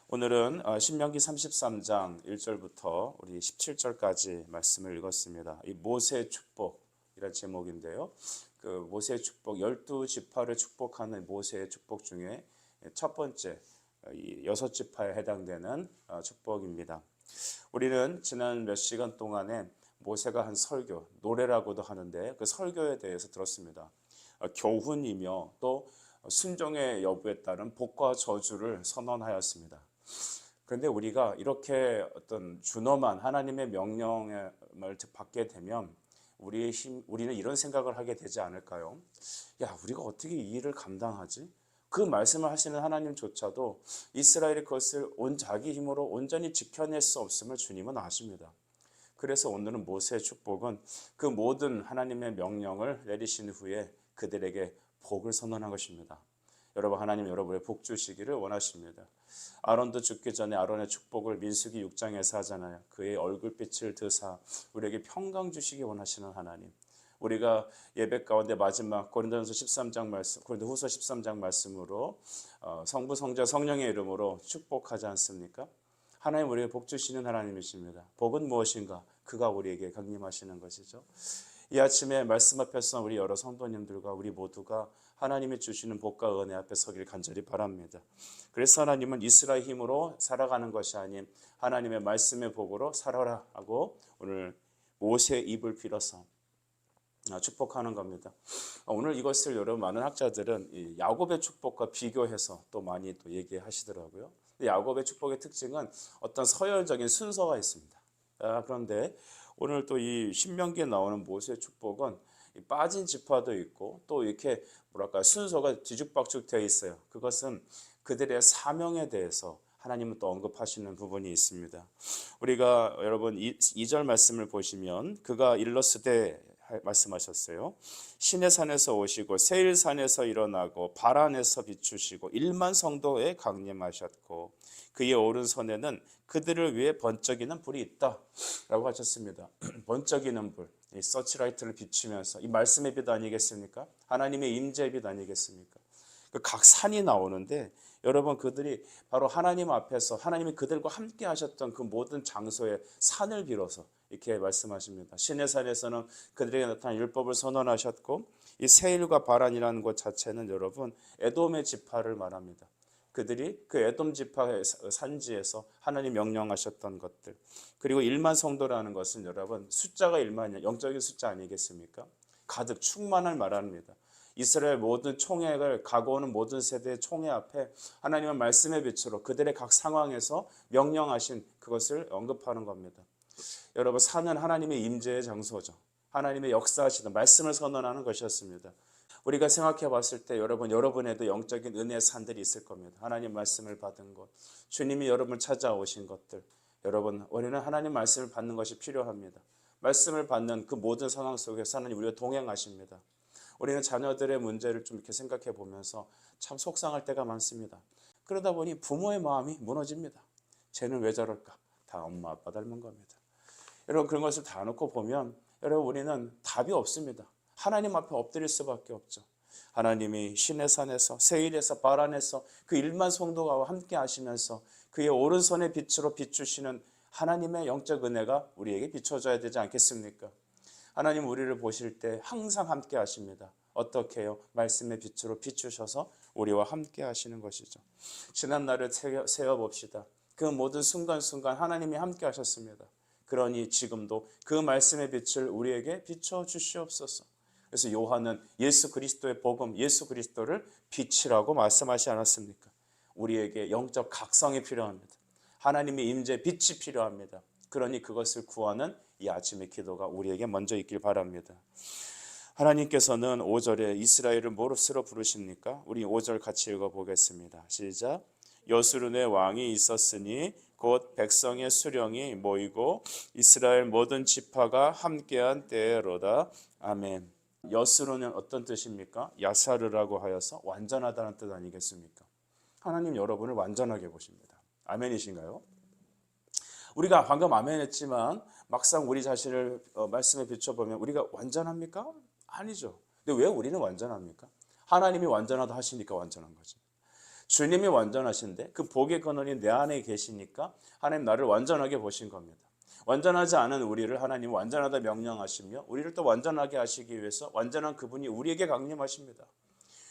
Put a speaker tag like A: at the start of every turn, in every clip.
A: 오늘은 신명기 33장 1절부터 우리 17절까지 말씀을 읽었습니다. 이 모세의 축복이라는 제목인데요. 그 모세의 축복, 12지파를 축복하는 모세의 축복 중에 첫 번째 이 6지파에 해당되는 축복입니다. 우리는 지난 몇 시간 동안에 모세가 한 설교, 노래라고도 하는데 그 설교에 대해서 들었습니다. 교훈이며 또 순종의 여부에 따른 복과 저주를 선언하였습니다. 그런데 우리가 이렇게 어떤 준엄한 하나님의 명령을 받게 되면 우리는 이런 생각을 하게 되지 않을까요? 야, 우리가 어떻게 이 일을 감당하지? 그 말씀을 하시는 하나님조차도 이스라엘이 그것을 자기 힘으로 온전히 지켜낼 수 없음을 주님은 아십니다. 그래서 오늘은 모세의 축복은 그 모든 하나님의 명령을 내리신 후에 그들에게 복을 선언한 것입니다. 여러분, 하나님 여러분의 복 주시기를 원하십니다. 아론도 죽기 전에 아론의 축복을 민수기 6장에서 하잖아요. 그의 얼굴빛을 드사 우리에게 평강 주시기 원하시는 하나님. 우리가 예배 가운데 마지막 고린도후서 13장 말씀, 고린도후서 13장 말씀으로 성부 성자 성령의 이름으로 축복하지 않습니까? 하나님 우리에게 복 주시는 하나님이십니다. 복은 무엇인가? 그가 우리에게 강림하시는 것이죠. 이 아침에 말씀 앞에서 우리 여러 성도님들과 우리 모두가 하나님이 주시는 복과 은혜 앞에 서기를 간절히 바랍니다. 그래서 하나님은 이스라엘 힘으로 살아가는 것이 아닌 하나님의 말씀의 복으로 살아라 하고 오늘 모세의 입을 빌어서 축복하는 겁니다. 오늘 이것을 여러분 많은 학자들은 야곱의 축복과 비교해서 또 많이 또 얘기하시더라고요. 야곱의 축복의 특징은 어떤 서열적인 순서가 있습니다. 그런데 오늘 또 이 신명기에 나오는 모세의 축복은 빠진 지파도 있고 또 이렇게 순서가 뒤죽박죽 되어 있어요. 그것은 그들의 사명에 대해서 하나님은 또 언급하시는 부분이 있습니다. 우리가 여러분 2절 말씀을 보시면 그가 일러스되 말씀하셨어요. 시내 산에서 오시고 세일산에서 일어나고 바란에서 비추시고 1만 성도에 강림하셨고 그의 오른손에는 그들을 위해 번쩍이는 불이 있다 라고 하셨습니다. 번쩍이는 불, 이 서치라이트를 비추면서 이 말씀의 빛 아니겠습니까? 하나님의 임재의 빛 아니겠습니까? 각 산이 나오는데 여러분 그들이 바로 하나님 앞에서 하나님이 그들과 함께 하셨던 그 모든 장소에 산을 빌어서 이렇게 말씀하십니다. 시내 산에서는 그들에게 나타난 율법을 선언하셨고 이 세일과 바란이라는 곳 자체는 여러분 에돔의 지파를 말합니다. 그들이 그 에돔 지파의 산지에서 하나님 명령하셨던 것들. 그리고 1만 성도라는 것은 여러분 숫자가 1만이야. 영적인 숫자 아니겠습니까? 가득 충만을 말합니다. 이스라엘 모든 총회를 가고오는 모든 세대의 총회 앞에 하나님의 말씀의 빛으로 그들의 각 상황에서 명령하신 그것을 언급하는 겁니다. 여러분 산은 하나님의 임재의 장소죠. 하나님의 역사하시는 말씀을 선언하는 것이었습니다. 우리가 생각해 봤을 때 여러분에도 영적인 은혜의 산들이 있을 겁니다. 하나님 말씀을 받은 것, 주님이 여러분을 찾아오신 것들. 여러분 우리는 하나님 말씀을 받는 것이 필요합니다. 말씀을 받는 그 모든 상황 속에서 하나님 우리와 동행하십니다. 우리는 자녀들의 문제를 좀 이렇게 생각해 보면서 참 속상할 때가 많습니다. 그러다 보니 부모의 마음이 무너집니다. 쟤는 왜 저럴까? 다 엄마 아빠 닮은 겁니다. 여러분 그런 것을 다 놓고 보면 여러분 우리는 답이 없습니다. 하나님 앞에 엎드릴 수밖에 없죠. 하나님이 시내산에서 세일에서 바란에서 그 1만 성도가 함께 하시면서 그의 오른손의 빛으로 비추시는 하나님의 영적 은혜가 우리에게 비춰져야 되지 않겠습니까? 하나님 우리를 보실 때 항상 함께 하십니다. 어떻게 해요? 말씀의 빛으로 비추셔서 우리와 함께 하시는 것이죠. 지난 날을 세어봅시다. 그 모든 순간순간 하나님이 함께 하셨습니다. 그러니 지금도 그 말씀의 빛을 우리에게 비춰 주시옵소서. 그래서 요한은 예수 그리스도의 복음, 예수 그리스도를 빛이라고 말씀하지 않았습니까? 우리에게 영적 각성이 필요합니다. 하나님의 임재 빛이 필요합니다. 그러니 그것을 구하는 이 아침의 기도가 우리에게 먼저 있길 바랍니다. 하나님께서는 5절에 이스라엘을 무엇으로 부르십니까? 우리 5절 같이 읽어보겠습니다. 시작. 여수론의 왕이 있었으니 곧 백성의 수령이 모이고 이스라엘 모든 지파가 함께한 때로다. 아멘. 여수론은 어떤 뜻입니까? 야사르라고 하여서 완전하다는 뜻 아니겠습니까? 하나님 여러분을 완전하게 보십니다. 아멘이신가요? 우리가 방금 아멘 했지만 막상 우리 자신을 말씀에 비춰보면 우리가 완전합니까? 아니죠. 근데 왜 우리는 완전합니까? 하나님이 완전하다 하시니까 완전한 거지. 주님이 완전하신데 그 복의 근원이 내 안에 계시니까 하나님 나를 완전하게 보신 겁니다. 완전하지 않은 우리를 하나님 완전하다 명령하시며 우리를 또 완전하게 하시기 위해서 완전한 그분이 우리에게 강림하십니다.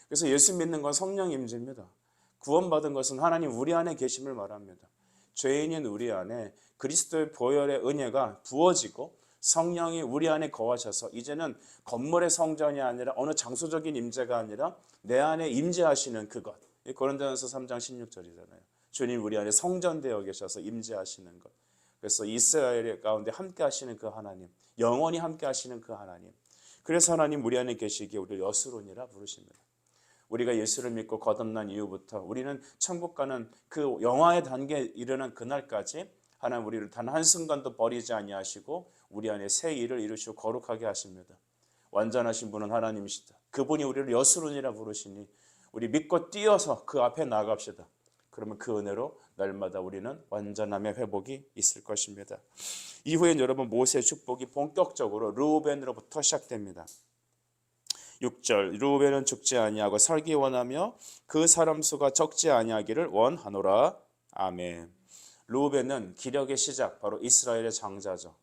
A: 그래서 예수 믿는 건 성령 임재입니다. 구원받은 것은 하나님 우리 안에 계심을 말합니다. 죄인인 우리 안에 그리스도의 보혈의 은혜가 부어지고 성령이 우리 안에 거하셔서 이제는 건물의 성전이 아니라 어느 장소적인 임재가 아니라 내 안에 임재하시는 그것. 고린도전서 3장 16절이잖아요. 주님 우리 안에 성전되어 계셔서 임재하시는 것. 그래서 이스라엘 가운데 함께 하시는 그 하나님, 영원히 함께 하시는 그 하나님. 그래서 하나님 우리 안에 계시기에 우리를 여수론이라 부르십니다. 우리가 예수를 믿고 거듭난 이후부터 우리는 천국 가는 그 영화의 단계에 이르는 그날까지 하나님 우리를 단 한순간도 버리지 아니하시고 우리 안에 새 일을 이루시고 거룩하게 하십니다. 완전하신 분은 하나님이시다. 그분이 우리를 여수론이라 부르시니 우리 믿고 뛰어서 그 앞에 나아갑시다. 그러면 그 은혜로 날마다 우리는 완전함의 회복이 있을 것입니다. 이후엔 여러분 모세의 축복이 본격적으로 르우벤으로부터 시작됩니다. 6절 르우벤은 죽지 아니하고 살기 원하며 그 사람 수가 적지 아니하기를 원하노라. 아멘. 르우벤은 기력의 시작, 바로 이스라엘의 장자죠.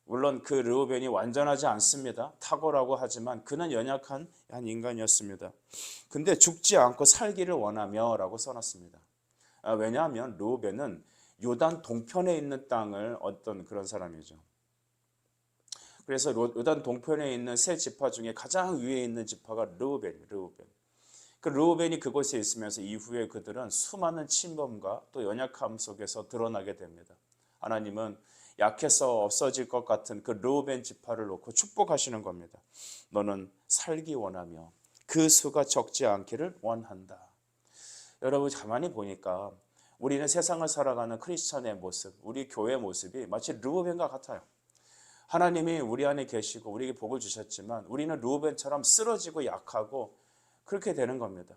A: 물론 그 르우벤이 완전하지 않습니다. 탁월하고 하지만 그는 연약한 한 인간이었습니다. 근데 죽지 않고 살기를 원하며 라고 써놨습니다. 왜냐하면 르우벤은 요단 동편에 있는 땅을 얻던 그런 사람이죠. 그래서 요단 동편에 있는 세 지파 중에 가장 위에 있는 지파가 르우벤. 그 르우벤이 그곳에 있으면서 이후에 그들은 수많은 침범과 또 연약함 속에서 드러나게 됩니다. 하나님은 약해서 없어질 것 같은 그 르우벤 지파를 놓고 축복하시는 겁니다. 너는 살기 원하며 그 수가 적지 않기를 원한다. 여러분 가만히 보니까 우리는 세상을 살아가는 크리스천의 모습, 우리 교회 모습이 마치 르우벤과 같아요. 하나님이 우리 안에 계시고 우리에게 복을 주셨지만 우리는 르우벤처럼 쓰러지고 약하고 그렇게 되는 겁니다.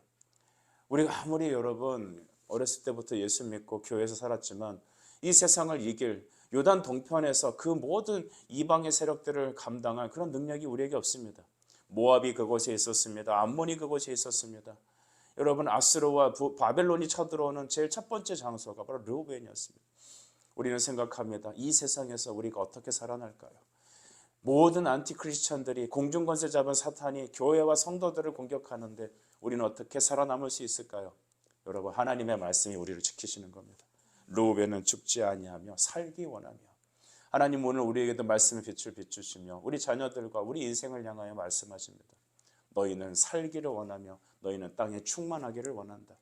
A: 우리가 아무리 여러분 어렸을 때부터 예수 믿고 교회에서 살았지만 이 세상을 이길 요단 동편에서 그 모든 이방의 세력들을 감당할 그런 능력이 우리에게 없습니다. 모압이 그곳에 있었습니다. 암몬이 그곳에 있었습니다. 여러분 아스로와 바벨론이 쳐들어오는 제일 첫 번째 장소가 바로 르우벤이었습니다. 우리는 생각합니다. 이 세상에서 우리가 어떻게 살아날까요? 모든 안티크리스천들이 공중권세 잡은 사탄이 교회와 성도들을 공격하는데 우리는 어떻게 살아남을 수 있을까요? 여러분 하나님의 말씀이 우리를 지키시는 겁니다. 르우벤은 죽지 아니하며 살기 원하며 하나님 오늘 우리에게도 말씀의 빛을 비추시며 우리 자녀들과 우리 인생을 향하여 말씀하십니다. 너희는 살기를 원하며 너희는 땅에 충만하기를 원한다.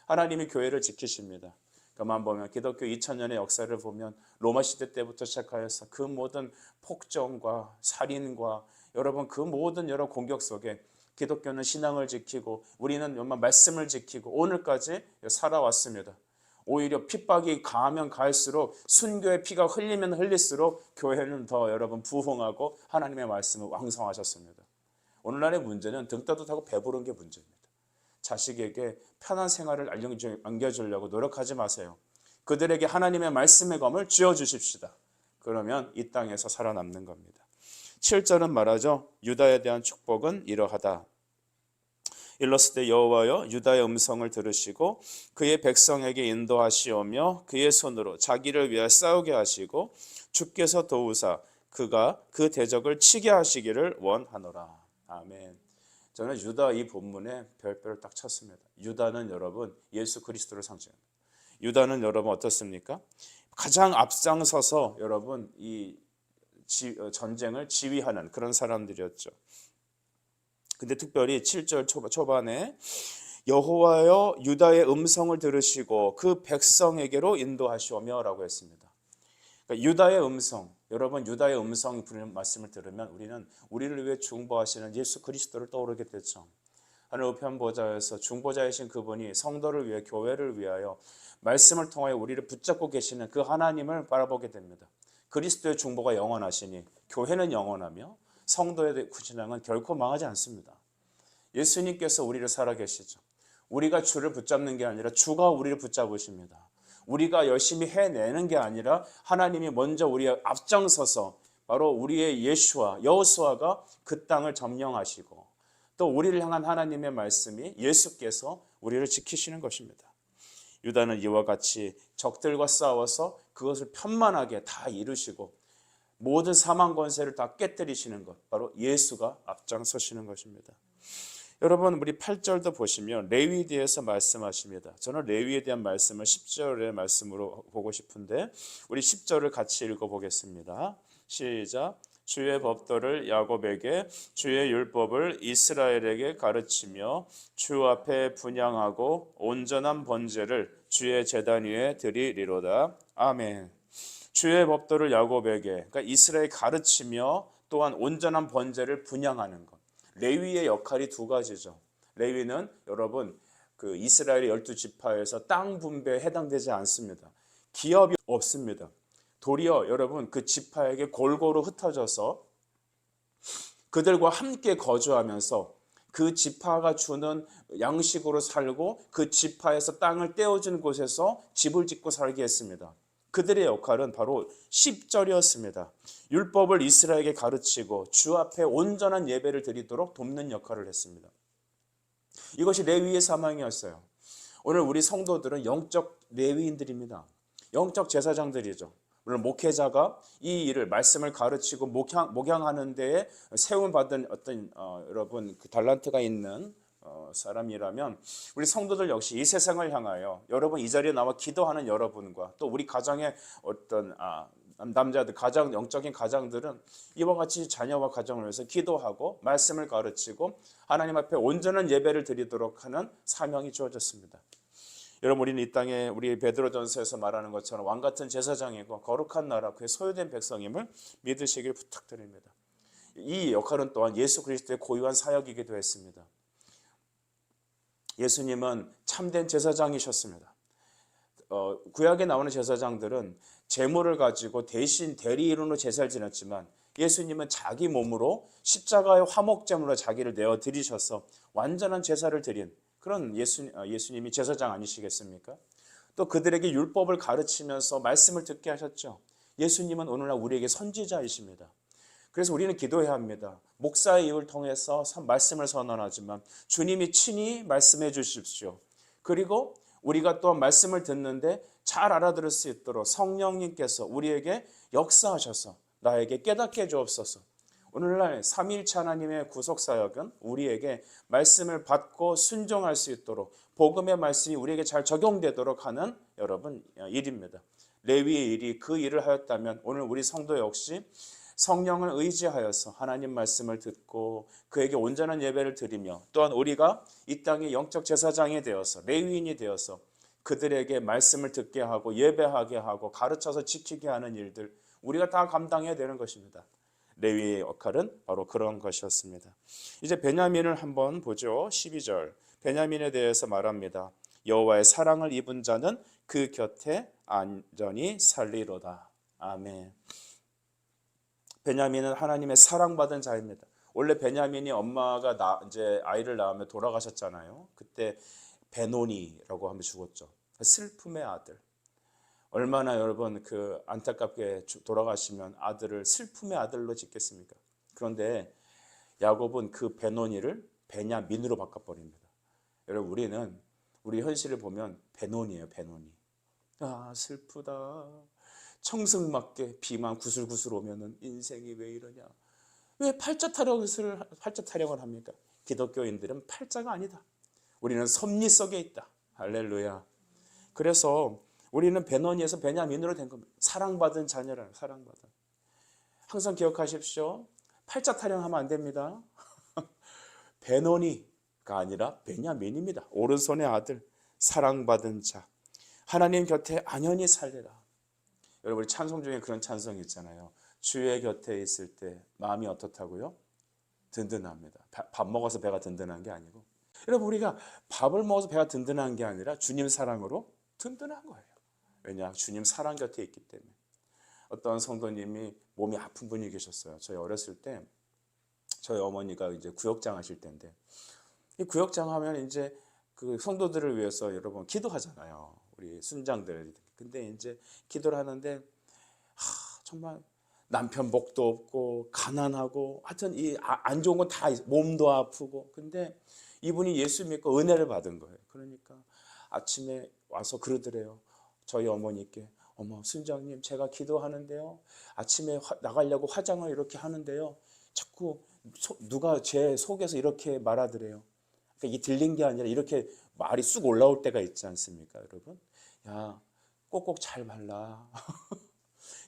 A: 하나님이 교회를 지키십니다. 그만 보면 기독교 2000년의 역사를 보면 로마 시대 때부터 시작하여서 그 모든 폭정과 살인과 여러분 그 모든 여러 공격 속에 기독교는 신앙을 지키고 우리는 정말 말씀을 지키고 오늘까지 살아왔습니다. 오히려 핍박이 가하면 가할수록 순교의 피가 흘리면 흘릴수록 교회는 더 여러분 부흥하고 하나님의 말씀을 왕성하셨습니다. 오늘날의 문제는 등 따뜻하고 배부른 게 문제입니다. 자식에게 편한 생활을 안겨주려고 노력하지 마세요. 그들에게 하나님의 말씀의 검을 쥐어주십시다. 그러면 이 땅에서 살아남는 겁니다. 7절은 말하죠. 유다에 대한 축복은 이러하다. 일렀을 때 여호와여 유다의 음성을 들으시고 그의 백성에게 인도하시오며 그의 손으로 자기를 위하여 싸우게 하시고 주께서 도우사 그가 그 대적을 치게 하시기를 원하노라. 아멘. 저는 유다 이 본문에 별표를 딱 쳤습니다. 유다는 여러분 예수 그리스도를 상징합니다. 유다는 여러분 어떻습니까? 가장 앞장서서 여러분 이 전쟁을 지휘하는 그런 사람들이었죠. 근데 특별히 7절 초반에 여호와여 유다의 음성을 들으시고 그 백성에게로 인도하시오며 라고 했습니다. 그러니까 유다의 음성, 여러분 유다의 음성 부르는 말씀을 들으면 우리는 우리를 위해 중보하시는 예수 그리스도를 떠오르게 되죠. 하늘 우편 보좌에서 중보자이신 그분이 성도를 위해 교회를 위하여 말씀을 통하여 우리를 붙잡고 계시는 그 하나님을 바라보게 됩니다. 그리스도의 중보가 영원하시니 교회는 영원하며 성도의 신앙은 결코 망하지 않습니다. 예수님께서 우리를 살아계시죠. 우리가 주를 붙잡는 게 아니라 주가 우리를 붙잡으십니다. 우리가 열심히 해내는 게 아니라 하나님이 먼저 우리의 앞장서서 바로 우리의 예수와 여호수아가 그 땅을 점령하시고 또 우리를 향한 하나님의 말씀이 예수께서 우리를 지키시는 것입니다. 유다는 이와 같이 적들과 싸워서 그것을 편만하게 다 이루시고 모든 사망 권세를 다 깨뜨리시는 것, 바로 예수가 앞장서시는 것입니다. 여러분, 우리 8절도 보시면 레위에 대해서 말씀하십니다. 저는 레위에 대한 말씀을 10절의 말씀으로 보고 싶은데 우리 10절을 같이 읽어보겠습니다. 시작. 주의 법도를 야곱에게 주의 율법을 이스라엘에게 가르치며 주 앞에 분향하고 온전한 번제를 주의 제단 위에 드리리로다. 아멘. 주의 법도를 야곱에게, 그러니까 이스라엘 가르치며 또한 온전한 번제를 분향하는 것. 레위의 역할이 두 가지죠. 레위는 여러분 그 이스라엘의 12지파에서 땅 분배에 해당되지 않습니다. 기업이 없습니다. 도리어 여러분 그 지파에게 골고루 흩어져서 그들과 함께 거주하면서 그 지파가 주는 양식으로 살고 그 지파에서 땅을 떼어준 곳에서 집을 짓고 살게 했습니다. 그들의 역할은 바로 10절이었습니다. 율법을 이스라엘에게 가르치고 주 앞에 온전한 예배를 드리도록 돕는 역할을 했습니다. 이것이 레위의 사명이었어요. 오늘 우리 성도들은 영적 레위인들입니다. 영적 제사장들이죠. 물론 목회자가 이 일을 말씀을 가르치고 목양하는 데에 세움 받은 어떤 여러분 그 달란트가 있는 사람이라면 우리 성도들 역시 이 세상을 향하여 여러분 이 자리에 나와 기도하는 여러분과 또 우리 가정의 어떤 남자들 가장 영적인 가장들은 이와 같이 자녀와 가정을 위해서 기도하고 말씀을 가르치고 하나님 앞에 온전한 예배를 드리도록 하는 사명이 주어졌습니다. 여러분 우리는 이 땅에 우리 베드로전서에서 말하는 것처럼 왕같은 제사장이고 거룩한 나라 그의 소유된 백성임을 믿으시길 부탁드립니다. 이 역할은 또한 예수 그리스도의 고유한 사역이기도 했습니다. 예수님은 참된 제사장이셨습니다. 구약에 나오는 제사장들은 제물을 가지고 대신 대리인으로 제사를 지냈지만 예수님은 자기 몸으로 십자가의 화목제물로 자기를 내어드리셔서 완전한 제사를 드린 그런 예수님이 제사장 아니시겠습니까? 또 그들에게 율법을 가르치면서 말씀을 듣게 하셨죠. 예수님은 오늘날 우리에게 선지자이십니다. 그래서 우리는 기도해야 합니다. 목사의 입을 통해서 말씀을 선언하지만 주님이 친히 말씀해 주십시오. 그리고 우리가 또한 말씀을 듣는데 잘 알아들을 수 있도록 성령님께서 우리에게 역사하셔서 나에게 깨닫게 해주옵소서. 오늘날 삼위일체 하나님의 구속사역은 우리에게 말씀을 받고 순종할 수 있도록 복음의 말씀이 우리에게 잘 적용되도록 하는 여러분 일입니다. 레위의 일이 그 일을 하였다면 오늘 우리 성도 역시 성령을 의지하여서 하나님 말씀을 듣고 그에게 온전한 예배를 드리며 또한 우리가 이 땅의 영적 제사장이 되어서 레위인이 되어서 그들에게 말씀을 듣게 하고 예배하게 하고 가르쳐서 지키게 하는 일들 우리가 다 감당해야 되는 것입니다. 레위의 역할은 바로 그런 것이었습니다. 이제 베냐민을 한번 보죠. 12절 베냐민에 대해서 말합니다. 여호와의 사랑을 입은 자는 그 곁에 안전히 살리로다. 아멘. 베냐민은 하나님의 사랑받은 자입니다. 원래 베냐민이 엄마가 이제 아이를 낳으며 돌아가셨잖아요. 그때 베노니라고 하면 죽었죠. 슬픔의 아들. 얼마나 여러분 그 안타깝게 돌아가시면 아들을 슬픔의 아들로 짓겠습니까? 그런데 야곱은 그 베노니를 베냐민으로 바꿔버립니다. 여러분 우리 현실을 보면 베노니예요. 베노니. 아 슬프다. 청승맞게 비만 구슬구슬 오면은 인생이 왜 이러냐? 왜 팔자 타령을 합니까? 기독교인들은 팔자가 아니다. 우리는 섭리 속에 있다. 할렐루야. 그래서 우리는 베노니에서 베냐민으로 된 겁니다. 사랑받은 자녀라는 사랑받은. 항상 기억하십시오. 팔자 타령하면 안 됩니다. 베노니가 아니라 베냐민입니다. 오른손의 아들, 사랑받은 자. 하나님 곁에 안연히 살리라. 여러분 우리 찬송 중에 그런 찬송이 있잖아요. 주의 곁에 있을 때 마음이 어떻다고요? 든든합니다. 밥 먹어서 배가 든든한 게 아니고 여러분 우리가 밥을 먹어서 배가 든든한 게 아니라 주님 사랑으로 든든한 거예요. 왜냐? 주님 사랑 곁에 있기 때문에. 어떤 성도님이 몸이 아픈 분이 계셨어요. 저희 어렸을 때 저희 어머니가 이제 구역장 하실 때인데 이 구역장 하면 이제 그 성도들을 위해서 여러분 기도하잖아요. 우리 순장들. 근데 이제 기도를 하는데 정말 남편 복도 없고 가난하고 하여튼 이 안 좋은 건 다 몸도 아프고 근데 이분이 예수 믿고 은혜를 받은 거예요. 그러니까 아침에 와서 그러더래요. 저희 어머니께 어머 순장님 제가 기도하는데요. 아침에 나가려고 화장을 이렇게 하는데요. 자꾸 누가 제 속에서 이렇게 말하더래요. 그러니까 이게 들린 게 아니라 이렇게 말이 쑥 올라올 때가 있지 않습니까, 여러분? 야, 꼭꼭 잘 발라.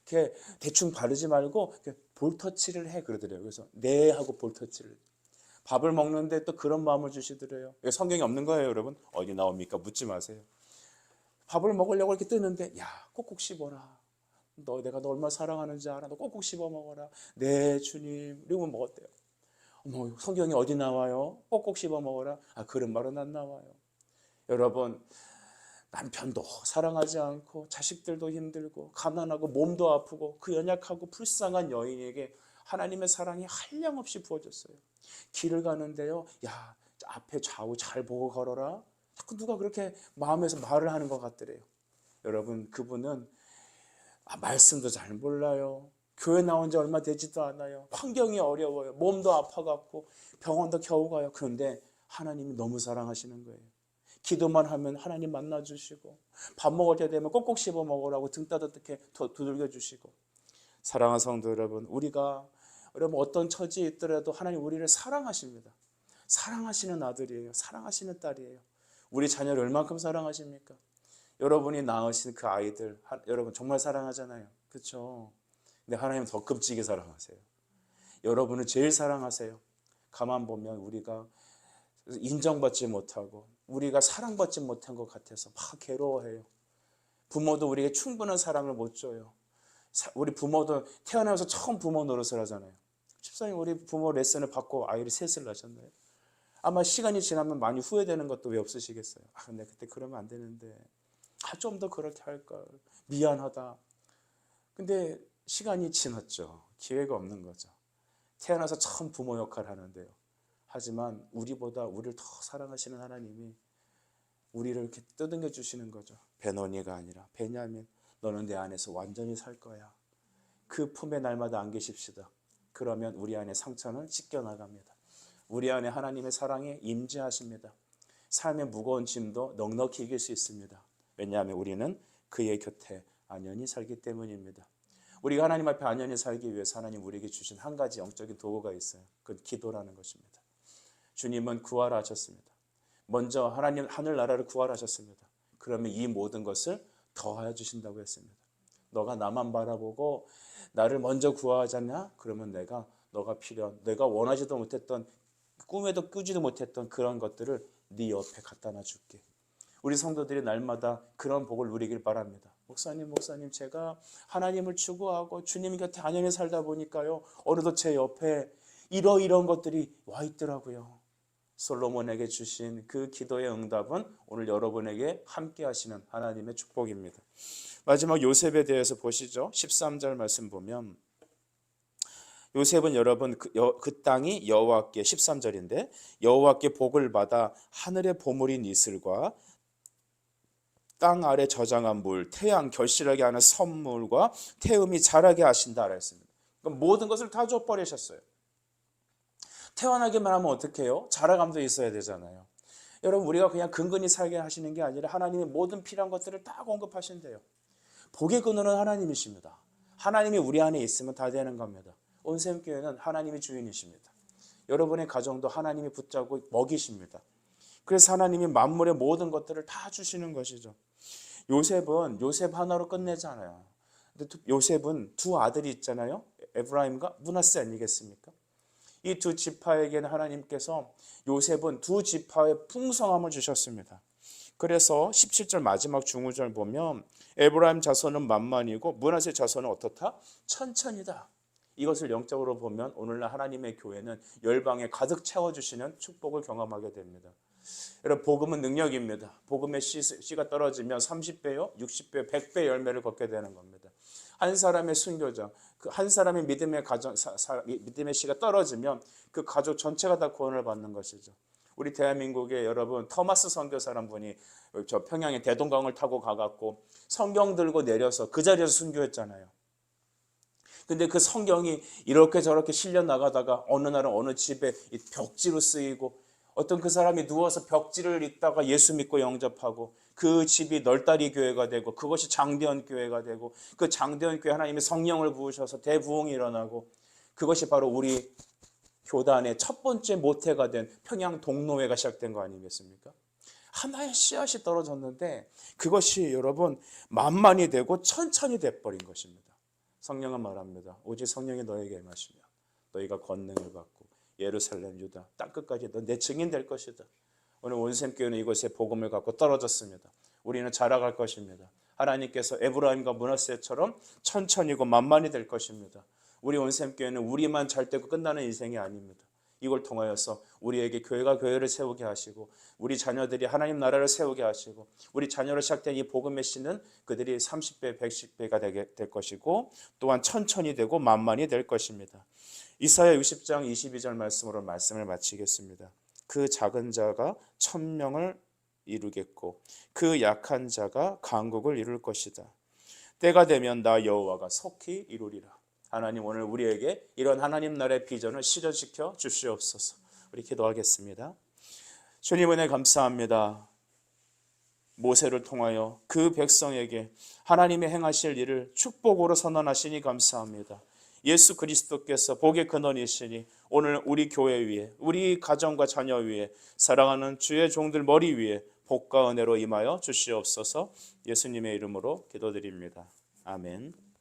A: 이렇게 대충 바르지 말고 볼터치를 해 그러더래요. 그래서 네 하고 볼터치를. 밥을 먹는데 또 그런 마음을 주시더래요. 성경이 없는 거예요, 여러분. 어디 나옵니까? 묻지 마세요. 밥을 먹으려고 이렇게 뜨는데 야, 꼭꼭 씹어라. 내가 너 얼마나 사랑하는지 알아. 너 꼭꼭 씹어 먹어라. 네, 주님. 그리고 먹었대요. 어머, 성경이 어디 나와요? 꼭꼭 씹어 먹어라. 아, 그런 말은 안 나와요. 여러분, 남편도 사랑하지 않고 자식들도 힘들고 가난하고 몸도 아프고 그 연약하고 불쌍한 여인에게 하나님의 사랑이 한량없이 부어졌어요. 길을 가는데요. 야, 앞에 좌우 잘 보고 걸어라. 자꾸 누가 그렇게 마음에서 말을 하는 것 같더래요. 여러분, 그분은 말씀도 잘 몰라요. 교회 나온 지 얼마 되지도 않아요. 환경이 어려워요. 몸도 아파갖고 병원도 겨우 가요. 그런데 하나님이 너무 사랑하시는 거예요. 기도만 하면 하나님 만나주시고 밥 먹을 때 되면 꼭꼭 씹어 먹으라고 등 따뜻하게 두들겨 주시고. 사랑하는 성도 여러분, 우리가 여러분 어떤 처지에 있더라도 하나님 우리를 사랑하십니다. 사랑하시는 아들이에요. 사랑하시는 딸이에요. 우리 자녀를 얼만큼 사랑하십니까? 여러분이 낳으신 그 아이들 여러분 정말 사랑하잖아요. 그렇죠? 근데 하나님은 더 끔찍이 사랑하세요. 여러분을 제일 사랑하세요. 가만 보면 우리가 인정받지 못하고 우리가 사랑받지 못한 것 같아서 막 괴로워해요. 부모도 우리에게 충분한 사랑을 못 줘요. 우리 부모도 태어나서 처음 부모 노릇을 하잖아요. 집사님 우리 부모 레슨을 받고 아이를 셋을 낳으셨나요? 아마 시간이 지나면 많이 후회되는 것도 왜 없으시겠어요? 아 근데 그때 그러면 안 되는데 좀 더 그렇게 할걸 미안하다. 근데 시간이 지났죠. 기회가 없는 거죠. 태어나서 처음 부모 역할을 하는데요. 하지만 우리보다 우리를 더 사랑하시는 하나님이 우리를 이렇게 떠당겨 주시는 거죠. 베노니가 아니라 베냐민 너는 내 안에서 완전히 살 거야. 그 품에 날마다 안겨 십시다. 그러면 우리 안에 상처는 씻겨나갑니다. 우리 안에 하나님의 사랑에 임재하십니다. 삶의 무거운 짐도 넉넉히 이길 수 있습니다. 왜냐하면 우리는 그의 곁에 안연히 살기 때문입니다. 우리가 하나님 앞에 안연히 살기 위해서 하나님 우리에게 주신 한 가지 영적인 도구가 있어요. 그건 기도라는 것입니다. 주님은 구원하셨습니다. 먼저 하나님 하늘나라를 구원하셨습니다. 그러면 이 모든 것을 더하여 주신다고 했습니다. 너가 나만 바라보고 나를 먼저 구하자냐? 그러면 너가 필요한 내가 원하지도 못했던 꿈에도 꾸지도 못했던 그런 것들을 네 옆에 갖다 놔줄게. 우리 성도들이 날마다 그런 복을 누리길 바랍니다. 목사님 제가 하나님을 추구하고 주님 곁에 안연히 살다 보니까요. 어느덧 제 옆에 이러이러한 것들이 와 있더라고요. 솔로몬에게 주신 그 기도의 응답은 오늘 여러분에게 함께 하시는 하나님의 축복입니다. 마지막 요셉에 대해서 보시죠. 13절 말씀 보면 요셉은 여러분 그 땅이 여호와께 13절인데 여호와께 복을 받아 하늘의 보물인 이슬과 땅 아래 저장한 물, 태양 결실하게 하는 선물과 태음이 자라게 하신다 했습니다. 그러니까 모든 것을 다 줘버리셨어요. 태어나기만 하면 어떻게 해요? 자라감도 있어야 되잖아요. 여러분 우리가 그냥 근근히 살게 하시는 게 아니라 하나님의 모든 필요한 것들을 다 공급하신대요. 복의 근원은 하나님이십니다. 하나님이 우리 안에 있으면 다 되는 겁니다. 온샘교회는 하나님이 주인이십니다. 여러분의 가정도 하나님이 붙잡고 먹이십니다. 그래서 하나님이 만물의 모든 것들을 다 주시는 것이죠. 요셉 하나로 끝내지 않아요. 근데 요셉은 두 아들이 있잖아요. 에브라임과 므낫세 아니겠습니까? 이 두 지파에게는 하나님께서 요셉은 두 지파의 풍성함을 주셨습니다. 그래서 17절 마지막 중후절 보면 에브라임 자손은 만만이고 므낫세 자손은 어떻다? 천천이다. 이것을 영적으로 보면 오늘날 하나님의 교회는 열방에 가득 채워주시는 축복을 경험하게 됩니다. 여러분 복음은 능력입니다. 복음의 씨가 떨어지면 30배요, 60배요, 100배 열매를 걷게 되는 겁니다. 한 사람의 순교자, 한 사람의 믿음의 믿음의 씨가 떨어지면 그 가족 전체가 다 구원을 받는 것이죠. 우리 대한민국에 여러분 토마스 선교사란 분이 저 평양에 대동강을 타고 가갖고 성경 들고 내려서 그 자리에서 순교했잖아요. 근데 그 성경이 이렇게 저렇게 실려 나가다가 어느 날은 어느 집에 이 벽지로 쓰이고, 어떤 그 사람이 누워서 벽지를 읽다가 예수 믿고 영접하고, 그 집이 널다리 교회가 되고, 그것이 장대현 교회가 되고, 그 장대현 교회 하나님이 성령을 부으셔서 대부흥이 일어나고, 그것이 바로 우리 교단의 첫 번째 모태가 된 평양 동로회가 시작된 거 아니겠습니까? 하나의 씨앗이 떨어졌는데 그것이 여러분 만만이 되고 천천히 돼버린 것입니다. 성령은 말합니다. 오직 성령이 너에게 임하시면 너희가 권능을 받고 예루살렘 유다 땅끝까지 너 내 증인 될 것이다. 오늘 온샘교회는 이곳에 복음을 갖고 떨어졌습니다. 우리는 자라갈 것입니다. 하나님께서 에브라임과 므낫세처럼 천천히고 만만히 될 것입니다. 우리 온샘교회는 우리만 잘 되고 끝나는 인생이 아닙니다. 이걸 통하여서 우리에게 교회가 교회를 세우게 하시고, 우리 자녀들이 하나님 나라를 세우게 하시고, 우리 자녀로 시작된 이 복음의 씨는 그들이 30배, 110배가 되게 될 것이고, 또한 천천히 되고 만만히 될 것입니다. 이사야 60장 22절 말씀으로 말씀을 마치겠습니다. 그 작은 자가 1000명을 이루겠고 그 약한 자가 강국을 이룰 것이다. 때가 되면 나 여호와가 속히 이루리라. 하나님, 오늘 우리에게 이런 하나님 나라의 비전을 실현시켜 주시옵소서. 우리 기도하겠습니다. 주님 은혜 감사합니다. 모세를 통하여 그 백성에게 하나님의 행하실 일을 축복으로 선언하시니 감사합니다. 예수 그리스도께서 복의 근원이시니 오늘 우리 교회 위에, 우리 가정과 자녀 위에, 사랑하는 주의 종들 머리 위에 복과 은혜로 임하여 주시옵소서. 예수님의 이름으로 기도드립니다. 아멘.